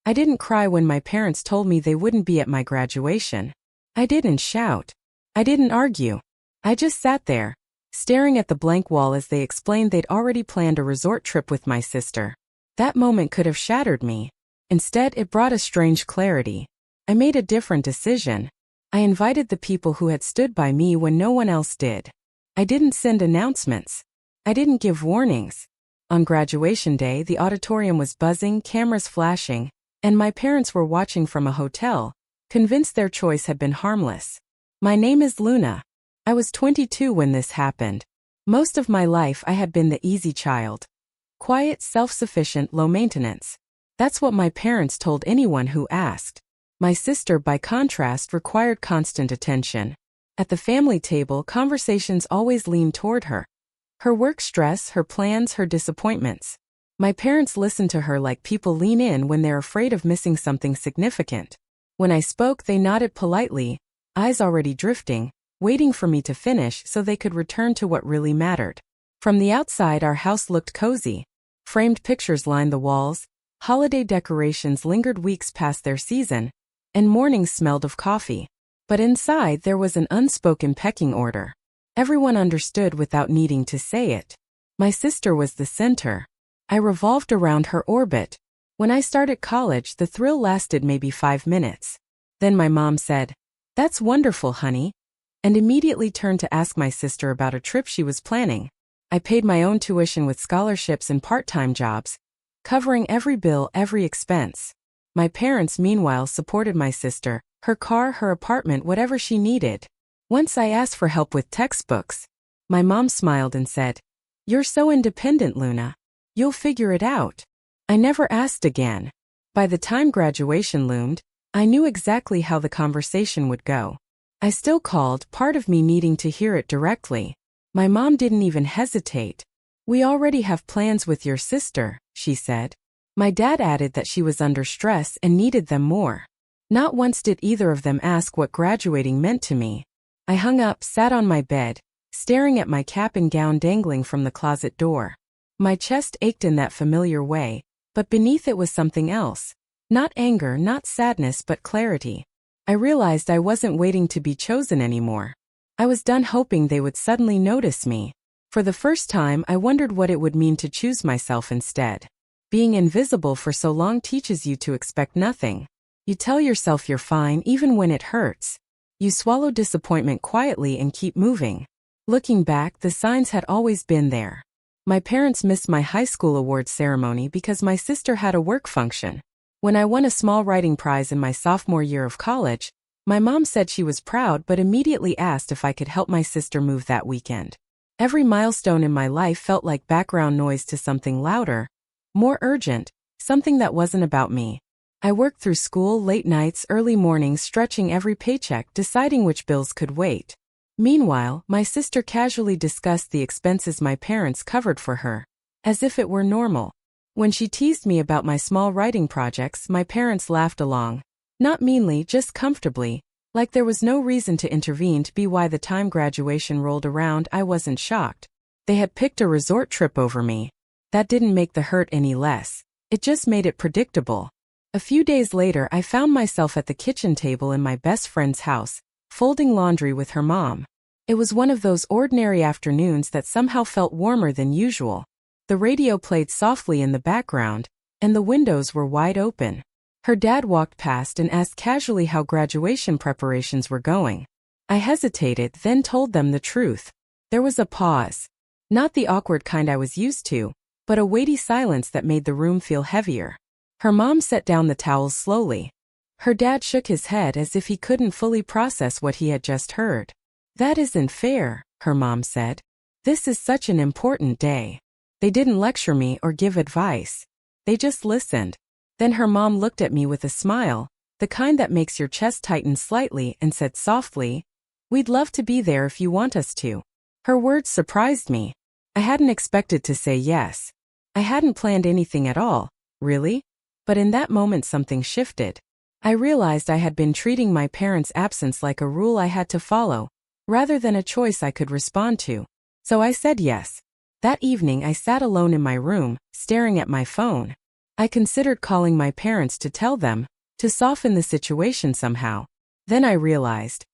I didn't cry when my parents told me they wouldn't be at my graduation. I didn't shout. I didn't argue. I just sat there, staring at the blank wall as they explained they'd already planned a resort trip with my sister. That moment could have shattered me. Instead, it brought a strange clarity. I made a different decision. I invited the people who had stood by me when no one else did. I didn't send announcements. I didn't give warnings. On graduation day, the auditorium was buzzing, cameras flashing, and my parents were watching from a hotel, convinced their choice had been harmless. My name is Luna. I was 22 when this happened. Most of my life I had been the easy child. Quiet, self-sufficient, low maintenance. That's what my parents told anyone who asked. My sister, by contrast, required constant attention. At the family table, conversations always leaned toward her. Her work stress, her plans, her disappointments. My parents listened to her like people lean in when they're afraid of missing something significant. When I spoke, they nodded politely, eyes already drifting, waiting for me to finish so they could return to what really mattered. From the outside, our house looked cozy. Framed pictures lined the walls, holiday decorations lingered weeks past their season, and mornings smelled of coffee. But inside, there was an unspoken pecking order. Everyone understood without needing to say it. My sister was the center. I revolved around her orbit. When I started college, the thrill lasted maybe 5 minutes. Then my mom said, "That's wonderful, honey," and immediately turned to ask my sister about a trip she was planning. I paid my own tuition with scholarships and part-time jobs, covering every bill, every expense. My parents, meanwhile, supported my sister, her car, her apartment, whatever she needed. Once I asked for help with textbooks. My mom smiled and said, "You're so independent, Luna. You'll figure it out." I never asked again. By the time graduation loomed, I knew exactly how the conversation would go. I still called, part of me needing to hear it directly. My mom didn't even hesitate. "We already have plans with your sister," she said. My dad added that she was under stress and needed them more. Not once did either of them ask what graduating meant to me. I hung up, sat on my bed, staring at my cap and gown dangling from the closet door. My chest ached in that familiar way, but beneath it was something else. Not anger, not sadness, but clarity. I realized I wasn't waiting to be chosen anymore. I was done hoping they would suddenly notice me. For the first time, I wondered what it would mean to choose myself instead. Being invisible for so long teaches you to expect nothing. You tell yourself you're fine even when it hurts. You swallow disappointment quietly and keep moving. Looking back, the signs had always been there. My parents missed my high school awards ceremony because my sister had a work function. When I won a small writing prize in my sophomore year of college, my mom said she was proud but immediately asked if I could help my sister move that weekend. Every milestone in my life felt like background noise to something louder, more urgent, something that wasn't about me. I worked through school, late nights, early mornings, stretching every paycheck, deciding which bills could wait. Meanwhile, my sister casually discussed the expenses my parents covered for her, as if it were normal. When she teased me about my small writing projects, my parents laughed along. Not meanly, just comfortably, like there was no reason to intervene. By the time graduation rolled around, I wasn't shocked. They had picked a resort trip over me. That didn't make the hurt any less. It just made it predictable. A few days later, I found myself at the kitchen table in my best friend's house, folding laundry with her mom. It was one of those ordinary afternoons that somehow felt warmer than usual. The radio played softly in the background, and the windows were wide open. Her dad walked past and asked casually how graduation preparations were going. I hesitated, then told them the truth. There was a pause. Not the awkward kind I was used to, but a weighty silence that made the room feel heavier. Her mom set down the towels slowly. Her dad shook his head as if he couldn't fully process what he had just heard. "That isn't fair," her mom said. "This is such an important day." They didn't lecture me or give advice. They just listened. Then her mom looked at me with a smile, the kind that makes your chest tighten slightly, and said softly, "We'd love to be there if you want us to." Her words surprised me. I hadn't expected to say yes. I hadn't planned anything at all, really. But in that moment something shifted. I realized I had been treating my parents' absence like a rule I had to follow, rather than a choice I could respond to. So I said yes. That evening I sat alone in my room, staring at my phone. I considered calling my parents to tell them, to soften the situation somehow. Then I realized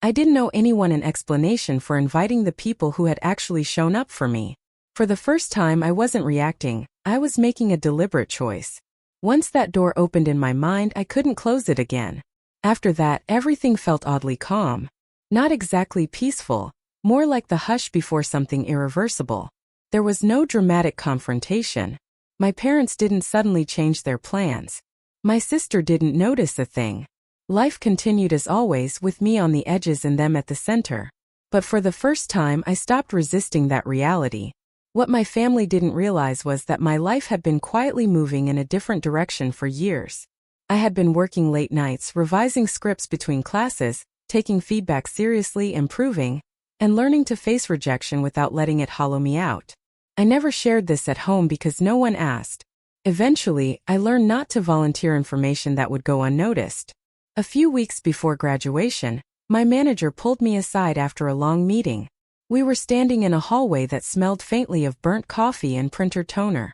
I didn't owe anyone an explanation for inviting the people who had actually shown up for me. For the first time, I wasn't reacting, I was making a deliberate choice. Once that door opened in my mind, I couldn't close it again. After that, everything felt oddly calm. Not exactly peaceful, more like the hush before something irreversible. There was no dramatic confrontation. My parents didn't suddenly change their plans. My sister didn't notice a thing. Life continued as always, with me on the edges and them at the center. But for the first time, I stopped resisting that reality. What my family didn't realize was that my life had been quietly moving in a different direction for years. I had been working late nights, revising scripts between classes, taking feedback seriously, improving, and learning to face rejection without letting it hollow me out. I never shared this at home because no one asked. Eventually, I learned not to volunteer information that would go unnoticed. A few weeks before graduation, my manager pulled me aside after a long meeting. We were standing in a hallway that smelled faintly of burnt coffee and printer toner.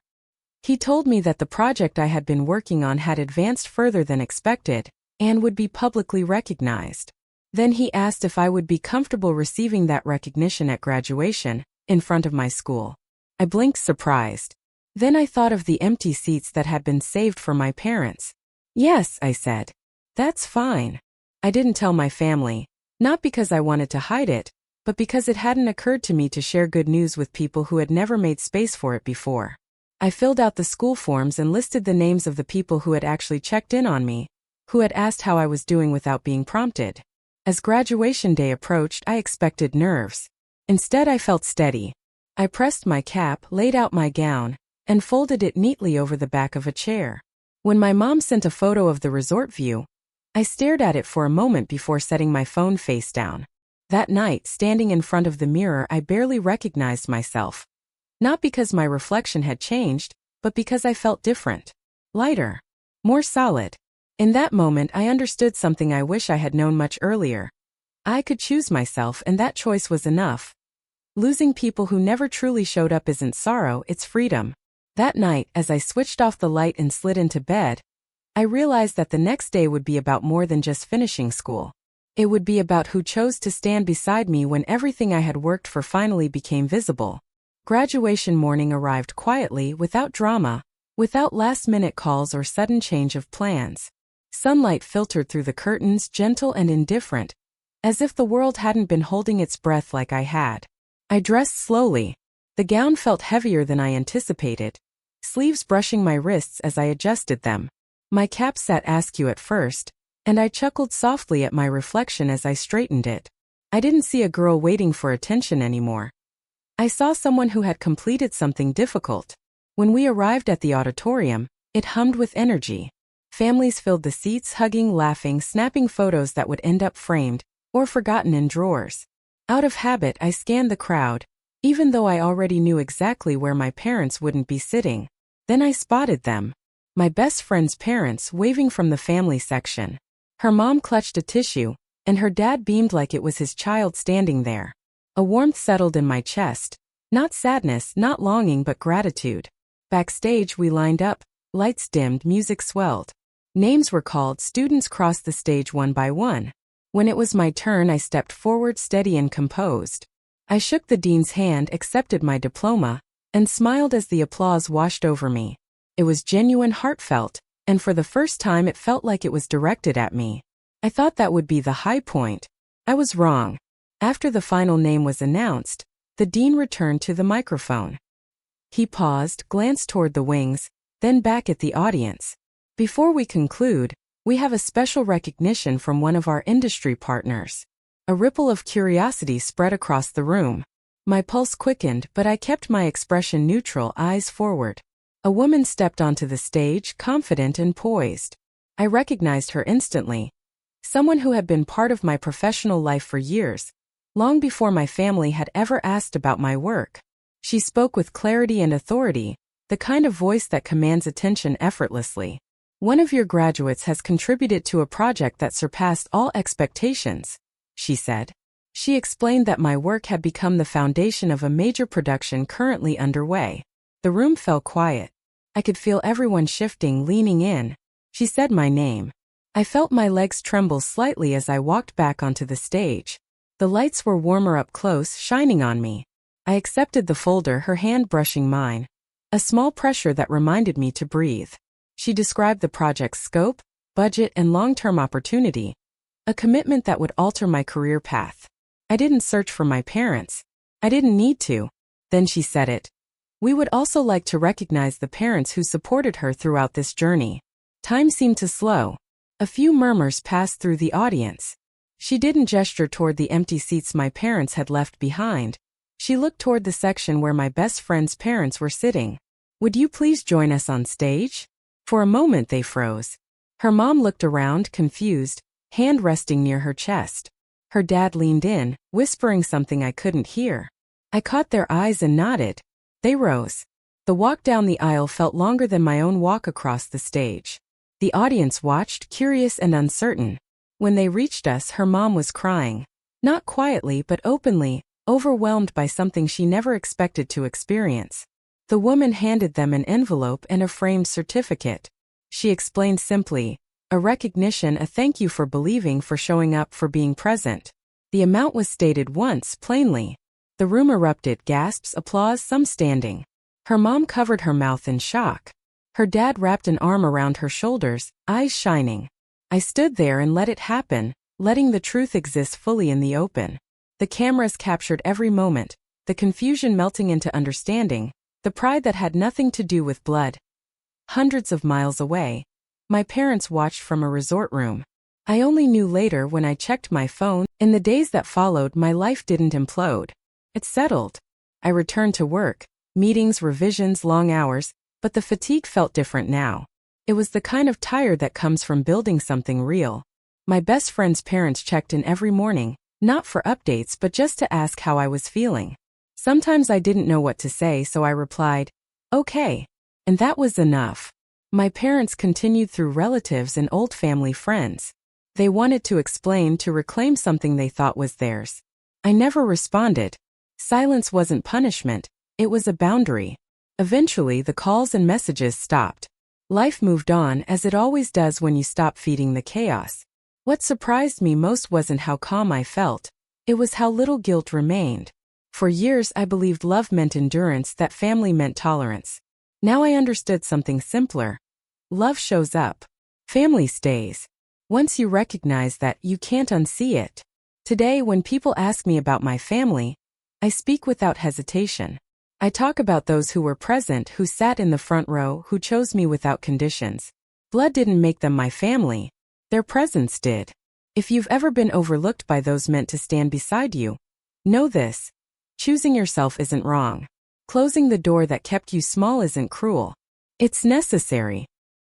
He told me that the project I had been working on had advanced further than expected and would be publicly recognized. Then he asked if I would be comfortable receiving that recognition at graduation, in front of my school. I blinked, surprised. Then I thought of the empty seats that had been saved for my parents. Yes, I said. That's fine. I didn't tell my family, not because I wanted to hide it, but because it hadn't occurred to me to share good news with people who had never made space for it before. I filled out the school forms and listed the names of the people who had actually checked in on me, who had asked how I was doing without being prompted. As graduation day approached, I expected nerves. Instead, I felt steady. I pressed my cap, laid out my gown, and folded it neatly over the back of a chair. When my mom sent a photo of the resort view, I stared at it for a moment before setting my phone face down. That night, standing in front of the mirror, I barely recognized myself. Not because my reflection had changed, but because I felt different. Lighter. More solid. In that moment, I understood something I wish I had known much earlier. I could choose myself, and that choice was enough. Losing people who never truly showed up isn't sorrow, it's freedom. That night, as I switched off the light and slid into bed, I realized that the next day would be about more than just finishing school. It would be about who chose to stand beside me when everything I had worked for finally became visible. Graduation morning arrived quietly, without drama, without last-minute calls or sudden change of plans. Sunlight filtered through the curtains, gentle and indifferent, as if the world hadn't been holding its breath like I had. I dressed slowly. The gown felt heavier than I anticipated, sleeves brushing my wrists as I adjusted them. My cap sat askew at first, and I chuckled softly at my reflection as I straightened it. I didn't see a girl waiting for attention anymore. I saw someone who had completed something difficult. When we arrived at the auditorium, it hummed with energy. Families filled the seats, hugging, laughing, snapping photos that would end up framed or forgotten in drawers. Out of habit, I scanned the crowd, even though I already knew exactly where my parents wouldn't be sitting. Then I spotted them. My best friend's parents, waving from the family section. Her mom clutched a tissue, and her dad beamed like it was his child standing there. A warmth settled in my chest. Not sadness, not longing, but gratitude. Backstage, we lined up, lights dimmed, music swelled. Names were called, students crossed the stage one by one. When it was my turn, I stepped forward, steady and composed. I shook the dean's hand, accepted my diploma, and smiled as the applause washed over me. It was genuine, heartfelt, and for the first time it felt like it was directed at me. I thought that would be the high point. I was wrong. After the final name was announced, the dean returned to the microphone. He paused, glanced toward the wings, then back at the audience. Before we conclude, we have a special recognition from one of our industry partners. A ripple of curiosity spread across the room. My pulse quickened, but I kept my expression neutral, eyes forward. A woman stepped onto the stage, confident and poised. I recognized her instantly. Someone who had been part of my professional life for years, long before my family had ever asked about my work. She spoke with clarity and authority, the kind of voice that commands attention effortlessly. One of your graduates has contributed to a project that surpassed all expectations, she said. She explained that my work had become the foundation of a major production currently underway. The room fell quiet. I could feel everyone shifting, leaning in. She said my name. I felt my legs tremble slightly as I walked back onto the stage. The lights were warmer up close, shining on me. I accepted the folder, her hand brushing mine. A small pressure that reminded me to breathe. She described the project's scope, budget, and long-term opportunity. A commitment that would alter my career path. I didn't search for my parents. I didn't need to. Then she said it. We would also like to recognize the parents who supported her throughout this journey. Time seemed to slow. A few murmurs passed through the audience. She didn't gesture toward the empty seats my parents had left behind. She looked toward the section where my best friend's parents were sitting. Would you please join us on stage? For a moment they froze. Her mom looked around, confused, hand resting near her chest. Her dad leaned in, whispering something I couldn't hear. I caught their eyes and nodded. They rose. The walk down the aisle felt longer than my own walk across the stage. The audience watched, curious and uncertain. When they reached us, her mom was crying. Not quietly but openly, overwhelmed by something she never expected to experience. The woman handed them an envelope and a framed certificate. She explained simply, a recognition, a thank you for believing, for showing up, for being present. The amount was stated once, plainly. The room erupted, gasps, applause, some standing. Her mom covered her mouth in shock. Her dad wrapped an arm around her shoulders, eyes shining. I stood there and let it happen, letting the truth exist fully in the open. The cameras captured every moment, the confusion melting into understanding, the pride that had nothing to do with blood. Hundreds of miles away, my parents watched from a resort room. I only knew later when I checked my phone. In the days that followed, my life didn't implode. It settled. I returned to work, meetings, revisions, long hours, but the fatigue felt different now. It was the kind of tired that comes from building something real. My best friend's parents checked in every morning, not for updates but just to ask how I was feeling. Sometimes I didn't know what to say, so I replied, okay. And that was enough. My parents continued through relatives and old family friends. They wanted to explain, to reclaim something they thought was theirs. I never responded. Silence wasn't punishment, it was a boundary. Eventually, the calls and messages stopped. Life moved on, as it always does when you stop feeding the chaos. What surprised me most wasn't how calm I felt. It was how little guilt remained. For years I believed love meant endurance, that family meant tolerance. Now I understood something simpler. Love shows up. Family stays. Once you recognize that, you can't unsee it. Today, when people ask me about my family, I speak without hesitation. I talk about those who were present, who sat in the front row, who chose me without conditions. Blood didn't make them my family. Their presence did. If you've ever been overlooked by those meant to stand beside you, know this. Choosing yourself isn't wrong. Closing the door that kept you small isn't cruel. It's necessary.